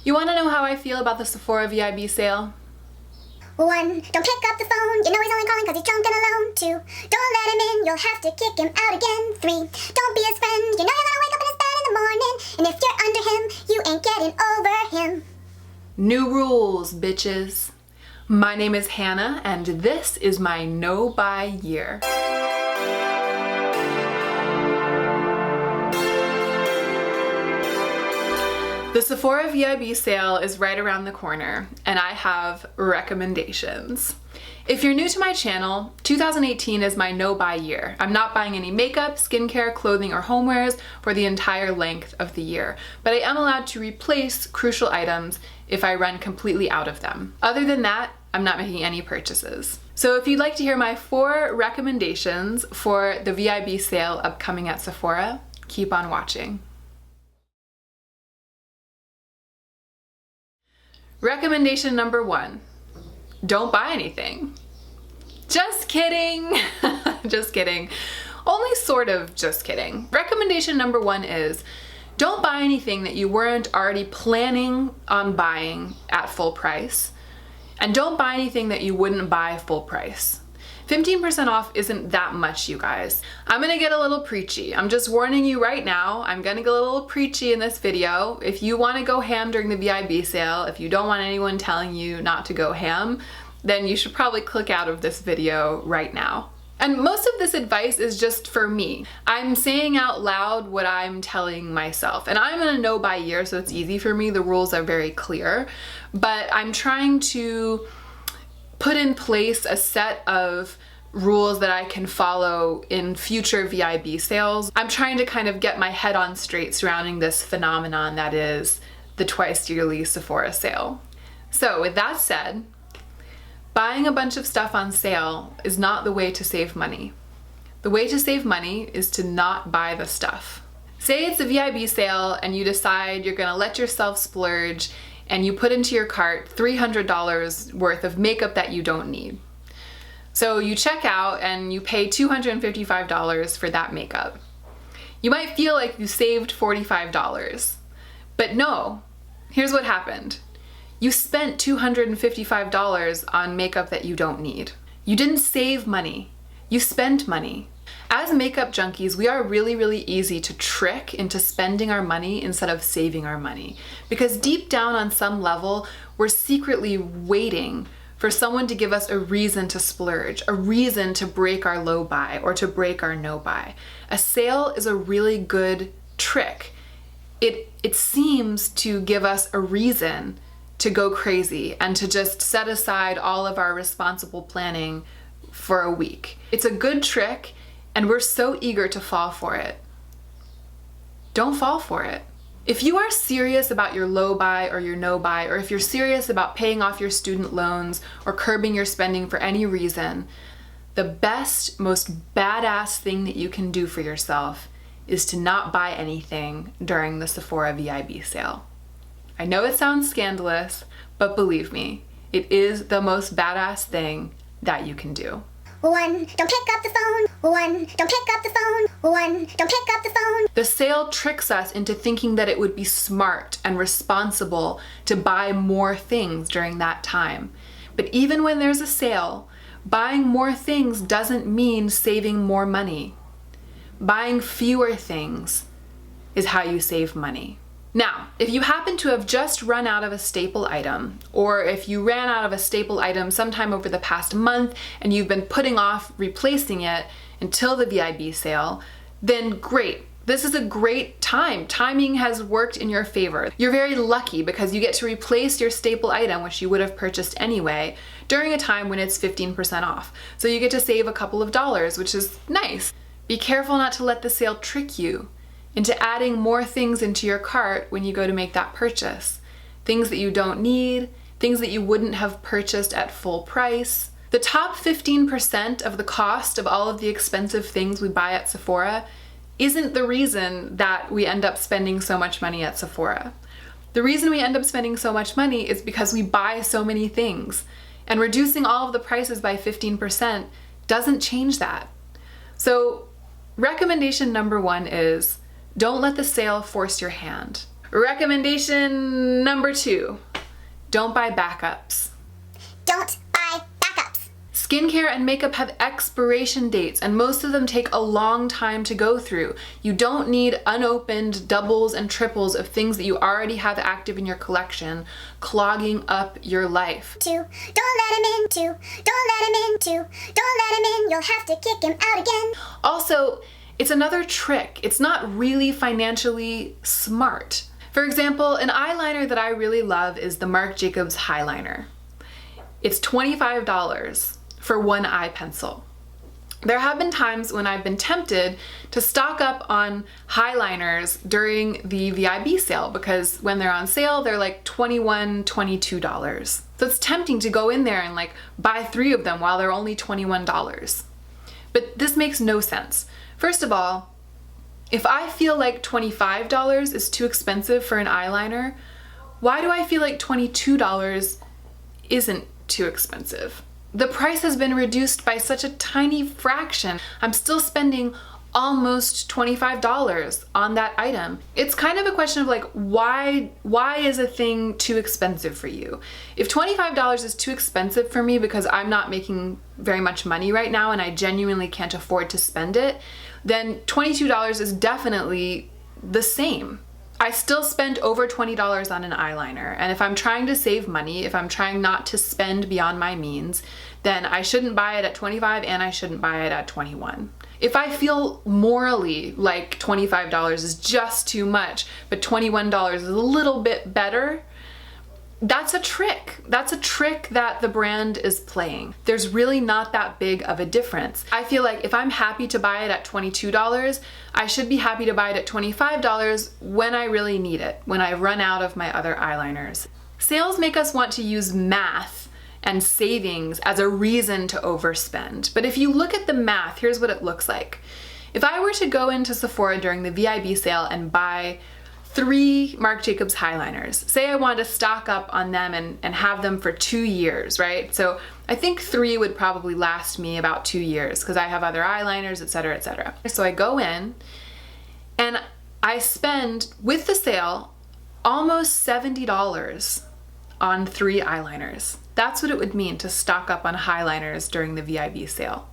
You want to know how I feel about the Sephora VIB sale? 1. Don't pick up the phone, you know he's only calling because he's drunk and alone. 2. Don't let him in, you'll have to kick him out again. 3. Don't be his friend, you know you're gonna wake up in his bed in the morning, and if you're under him, you ain't getting over him. New rules, bitches. My name is Hannah, and this is my no-buy year. The Sephora VIB sale is right around the corner, and I have recommendations. If you're new to my channel, 2018 is my no-buy year. I'm not buying any makeup, skincare, clothing, or homewares for the entire length of the year, but I am allowed to replace crucial items if I run completely out of them. Other than that, I'm not making any purchases. So if you'd like to hear my 4 recommendations for the VIB sale upcoming at Sephora, keep on watching. Recommendation number 1, don't buy anything. Just kidding. Just kidding. Only sort of just kidding. Recommendation number 1 is don't buy anything that you weren't already planning on buying at full price. And don't buy anything that you wouldn't buy full price. 15% off isn't that much, you guys. I'm gonna get a little preachy. I'm just warning you right now. I'm gonna get a little preachy in this video. If you wanna go ham during the VIB sale, if you don't want anyone telling you not to go ham, then you should probably click out of this video right now. And most of this advice is just for me. I'm saying out loud what I'm telling myself. And I'm in a no-buy year, so it's easy for me. The rules are very clear. But I'm trying to put in place a set of rules that I can follow in future VIB sales. I'm trying to kind of get my head on straight surrounding this phenomenon that is the twice yearly Sephora sale. So with that said, buying a bunch of stuff on sale is not the way to save money. The way to save money is to not buy the stuff. Say it's a VIB sale and you decide you're gonna let yourself splurge and you put into your cart $300 worth of makeup that you don't need. So you check out and you pay $255 for that makeup. You might feel like you saved $45, but no, here's what happened. You spent $255 on makeup that you don't need. You didn't save money, you spent money. As makeup junkies, we are really easy to trick into spending our money instead of saving our money. Because deep down on some level, we're secretly waiting for someone to give us a reason to splurge, a reason to break our low buy or to break our no buy. A sale is a really good trick. It seems to give us a reason to go crazy and to just set aside all of our responsible planning for a week. It's a good trick, and we're so eager to fall for it. Don't fall for it. If you are serious about your low buy or your no buy, or if you're serious about paying off your student loans or curbing your spending for any reason, the best, most badass thing that you can do for yourself is to not buy anything during the Sephora VIB sale. I know it sounds scandalous, but believe me, it is the most badass thing that you can do. 1. Don't pick up the phone. 1. Don't pick up the phone. 1. Don't pick up the phone. The sale tricks us into thinking that it would be smart and responsible to buy more things during that time. But even when there's a sale, buying more things doesn't mean saving more money. Buying fewer things is how you save money. Now, if you happen to have just run out of a staple item, or if you ran out of a staple item sometime over the past month and you've been putting off replacing it until the VIB sale, then great. This is a great time. Timing has worked in your favor. You're very lucky because you get to replace your staple item, which you would have purchased anyway, during a time when it's 15% off. So you get to save a couple of dollars, which is nice. Be careful not to let the sale trick you into adding more things into your cart when you go to make that purchase. Things that you don't need, things that you wouldn't have purchased at full price. The top 15% of the cost of all of the expensive things we buy at Sephora isn't the reason that we end up spending so much money at Sephora. The reason we end up spending so much money is because we buy so many things, and reducing all of the prices by 15% doesn't change that. So recommendation number 1 is don't let the sale force your hand. Recommendation number 2, don't buy backups. Don't buy backups. Skincare and makeup have expiration dates, and most of them take a long time to go through. You don't need unopened doubles and triples of things that you already have active in your collection clogging up your life. 2, don't let him in. 2, don't let him in. 2, don't let him in. You'll have to kick him out again. Also, it's another trick. It's not really financially smart. For example, an eyeliner that I really love is the Marc Jacobs Highliner. It's $25 for one eye pencil. There have been times when I've been tempted to stock up on highliners during the VIB sale, because when they're on sale, they're like $21, $22. So it's tempting to go in there and like buy 3 of them while they're only $21. But this makes no sense. First of all, if I feel like $25 is too expensive for an eyeliner, why do I feel like $22 isn't too expensive? The price has been reduced by such a tiny fraction. I'm still spending almost $25 on that item. It's kind of a question of like, why is a thing too expensive for you? If $25 is too expensive for me because I'm not making very much money right now and I genuinely can't afford to spend it, then $22 is definitely the same. I still spend over $20 on an eyeliner, and if I'm trying to save money, if I'm trying not to spend beyond my means, then I shouldn't buy it at $25 and I shouldn't buy it at $21. If I feel morally like $25 is just too much, but $21 is a little bit better, that's a trick. That's a trick that the brand is playing. There's really not that big of a difference. I feel like if I'm happy to buy it at $22, I should be happy to buy it at $25 when I really need it, when I run out of my other eyeliners. Sales make us want to use math and savings as a reason to overspend. But if you look at the math, here's what it looks like. If I were to go into Sephora during the VIB sale and buy 3 Marc Jacobs highliners. Say I want to stock up on them and have them for 2 years, right? So I think 3 would probably last me about 2 years because I have other eyeliners, etc., etc. So I go in and I spend, with the sale, almost $70 on 3 eyeliners. That's what it would mean to stock up on highliners during the VIB sale.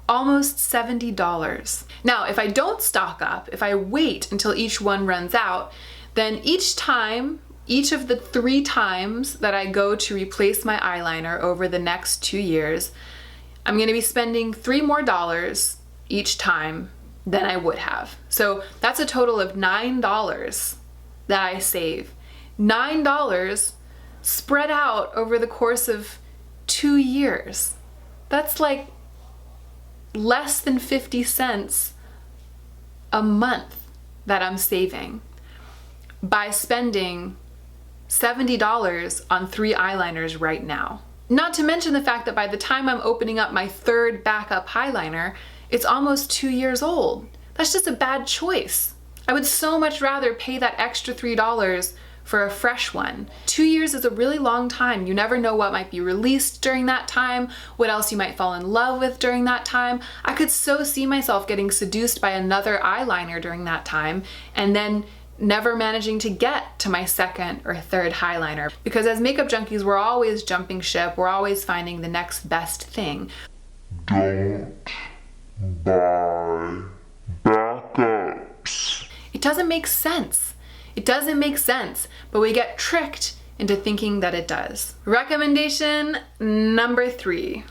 Almost $70. Now, if I don't stock up, if I wait until each one runs out, then each of the 3 times that I go to replace my eyeliner over the next 2 years, I'm gonna be spending $3 more each time than I would have. So that's a total of $9 that I save. $9 spread out over the course of 2 years. That's like less than 50 cents a month that I'm saving by spending $70 on 3 eyeliners right now. Not to mention the fact that by the time I'm opening up my 3rd backup eyeliner, it's almost 2 years old. That's just a bad choice. I would so much rather pay that extra $3 for a fresh one. 2 years is a really long time. You never know what might be released during that time, what else you might fall in love with during that time. I could so see myself getting seduced by another eyeliner during that time and then never managing to get to my 2nd or 3rd eyeliner. Because as makeup junkies, we're always jumping ship. We're always finding the next best thing. Don't buy backups. It doesn't make sense. It doesn't make sense, but we get tricked into thinking that it does. Recommendation number 3.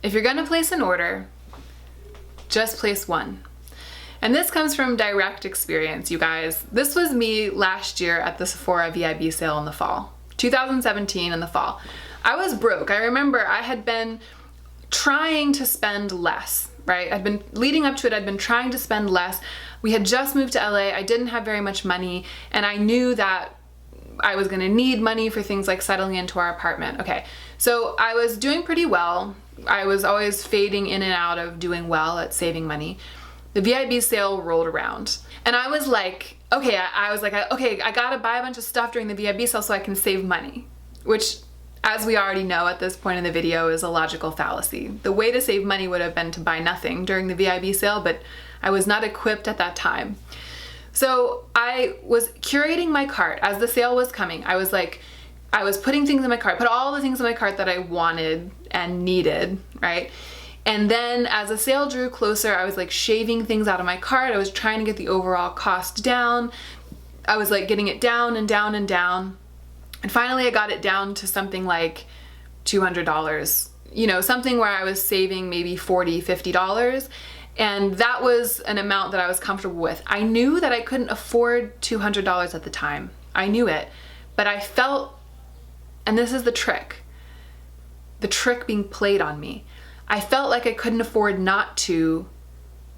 If you're gonna place an order, just place one. And this comes from direct experience, you guys. This was me last year at the Sephora VIB sale in the fall, 2017 in the fall. I was broke. I remember I had been trying to spend less, right? I'd been leading up to it, I'd been trying to spend less. We had just moved to LA, I didn't have very much money, and I knew that I was gonna need money for things like settling into our apartment. Okay, so I was doing pretty well. I was always fading in and out of doing well at saving money. The VIB sale rolled around, and I was like, okay, I gotta buy a bunch of stuff during the VIB sale so I can save money, which, as we already know at this point in the video, is a logical fallacy. The way to save money would have been to buy nothing during the VIB sale, but I was not equipped at that time. So I was curating my cart as the sale was coming. I was putting things in my cart, put all the things in my cart that I wanted and needed, right? And then as the sale drew closer, I was like shaving things out of my cart. I was trying to get the overall cost down. I was like getting it down and down and down. And finally I got it down to something like $200, you know, something where I was saving maybe $40, $50. And that was an amount that I was comfortable with. I knew that I couldn't afford $200 at the time. I knew it, but I felt, and this is the trick being played on me. I felt like I couldn't afford not to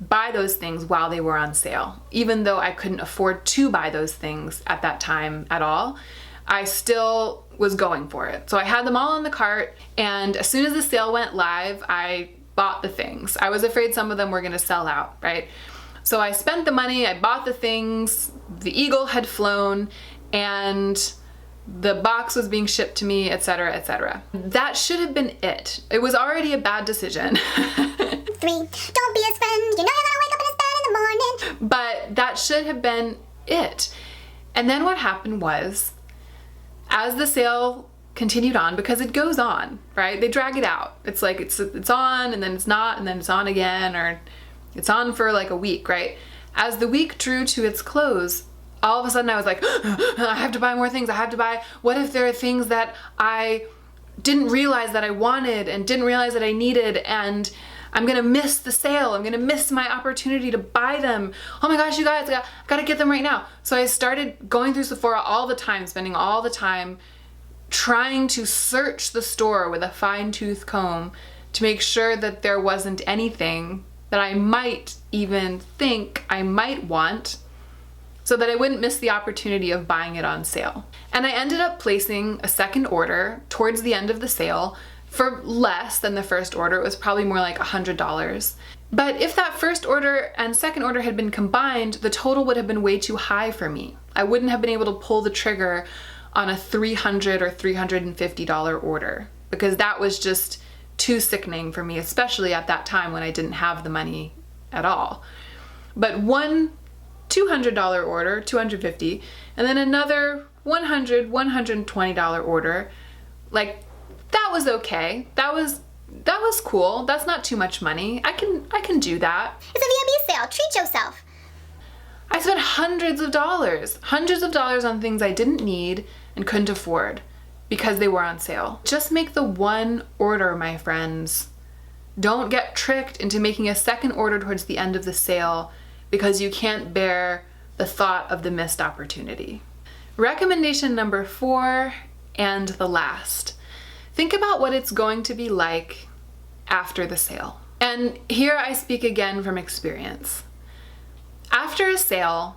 buy those things while they were on sale. Even though I couldn't afford to buy those things at that time at all, I still was going for it. So I had them all in the cart, and as soon as the sale went live, I bought the things. I was afraid some of them were gonna sell out, right? So I spent the money, I bought the things, the eagle had flown, and the box was being shipped to me, etc., etc. That should have been it. It was already a bad decision. 3, don't be his friend, you know you're gonna wake up in his bed in the morning. But that should have been it. And then what happened was, as the sale continued on, because it goes on, right? They drag it out. It's like it's on and then it's not and then it's on again, or it's on for like a week, right? As the week drew to its close, all of a sudden I was like, I have to buy more things. I have to buy, what if there are things that I didn't realize that I wanted and didn't realize that I needed, and I'm gonna miss the sale. I'm gonna miss my opportunity to buy them. Oh my gosh, you guys, I gotta get them right now. So I started going through Sephora all the time, spending all the time trying to search the store with a fine-tooth comb to make sure that there wasn't anything that I might even think I might want, so that I wouldn't miss the opportunity of buying it on sale. And I ended up placing a second order towards the end of the sale for less than the first order. It was probably more like $100. But if that first order and second order had been combined, the total would have been way too high for me. I wouldn't have been able to pull the trigger on a $300 or $350 order, because that was just too sickening for me, especially at that time when I didn't have the money at all. But one $200 order, $250, and then another $100, $120 order, like, that was okay. That was cool. That's not too much money. I can do that. It's a VIB sale, treat yourself. I spent hundreds of dollars on things I didn't need and couldn't afford because they were on sale. Just make the one order, my friends. Don't get tricked into making a second order towards the end of the sale because you can't bear the thought of the missed opportunity. Recommendation number 4, and the last. Think about what it's going to be like after the sale. And here I speak again from experience. After a sale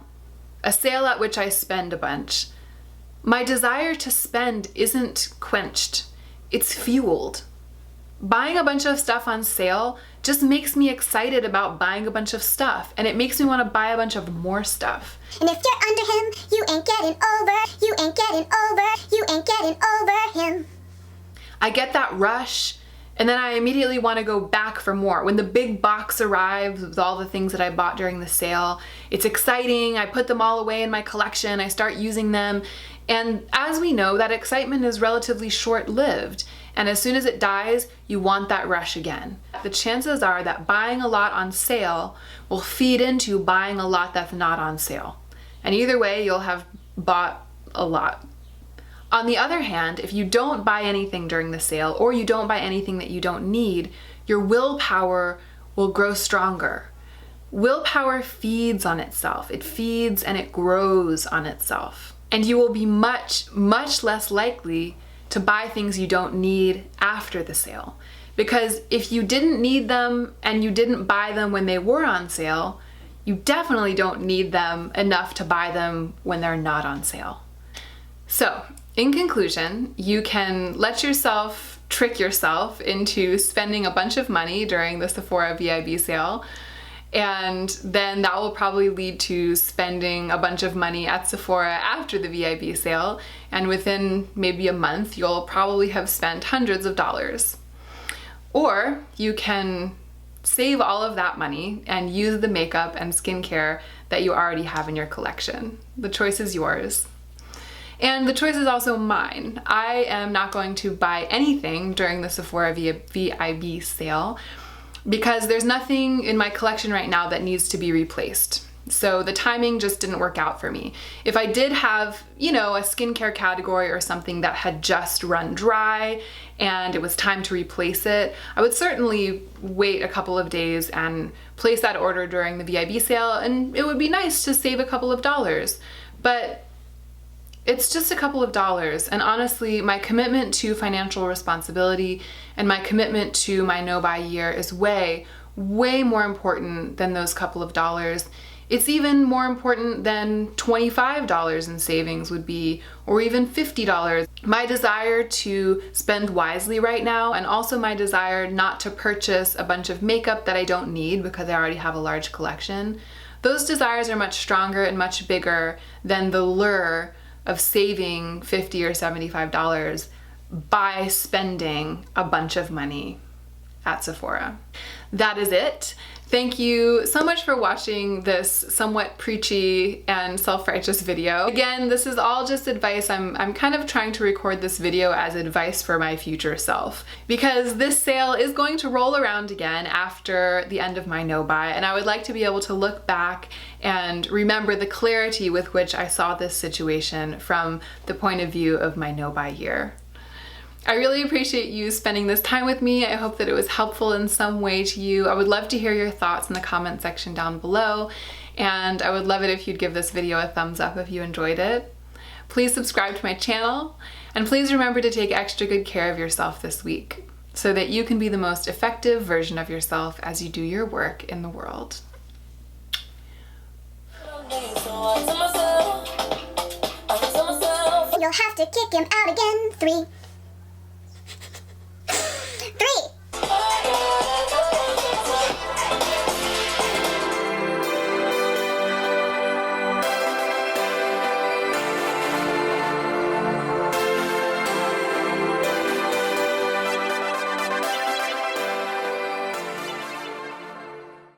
at which I spend a bunch, my desire to spend isn't quenched, it's fueled. Buying a bunch of stuff on sale just makes me excited about buying a bunch of stuff, and it makes me want to buy a bunch of more stuff. And if you're under him, you ain't getting over, you ain't getting over, you ain't getting over him. I get that rush, and then I immediately want to go back for more. When the big box arrives with all the things that I bought during the sale, it's exciting. I put them all away in my collection. I start using them. And as we know, that excitement is relatively short-lived. And as soon as it dies, you want that rush again. The chances are that buying a lot on sale will feed into buying a lot that's not on sale. And either way, you'll have bought a lot. On the other hand, if you don't buy anything during the sale, or you don't buy anything that you don't need, your willpower will grow stronger. Willpower feeds on itself. It feeds and it grows on itself. And you will be much, much less likely to buy things you don't need after the sale. Because if you didn't need them and you didn't buy them when they were on sale, you definitely don't need them enough to buy them when they're not on sale. So, in conclusion, you can let yourself trick yourself into spending a bunch of money during the Sephora VIB sale, and then that will probably lead to spending a bunch of money at Sephora after the VIB sale, and within maybe a month you'll probably have spent hundreds of dollars. Or you can save all of that money and use the makeup and skincare that you already have in your collection. The choice is yours. And the choice is also mine. I am not going to buy anything during the Sephora VIB sale because there's nothing in my collection right now that needs to be replaced. So the timing just didn't work out for me. If I did have, you know, a skincare category or something that had just run dry and it was time to replace it, I would certainly wait a couple of days and place that order during the VIB sale, and it would be nice to save a couple of dollars. But it's just a couple of dollars, and honestly, my commitment to financial responsibility and my commitment to my no-buy year is way, way more important than those couple of dollars. It's even more important than $25 in savings would be, or even $50. My desire to spend wisely right now, and also my desire not to purchase a bunch of makeup that I don't need because I already have a large collection, those desires are much stronger and much bigger than the lure of saving $50 or $75 by spending a bunch of money at Sephora. That is it. Thank you so much for watching this somewhat preachy and self-righteous video. Again, this is all just advice. I'm kind of trying to record this video as advice for my future self, because this sale is going to roll around again after the end of my no-buy, and I would like to be able to look back and remember the clarity with which I saw this situation from the point of view of my no-buy year. I really appreciate you spending this time with me. I hope that it was helpful in some way to you. I would love to hear your thoughts in the comment section down below, and I would love it if you'd give this video a thumbs up if you enjoyed it. Please subscribe to my channel, and please remember to take extra good care of yourself this week so that you can be the most effective version of yourself as you do your work in the world. You'll have to kick him out again. 3. 3.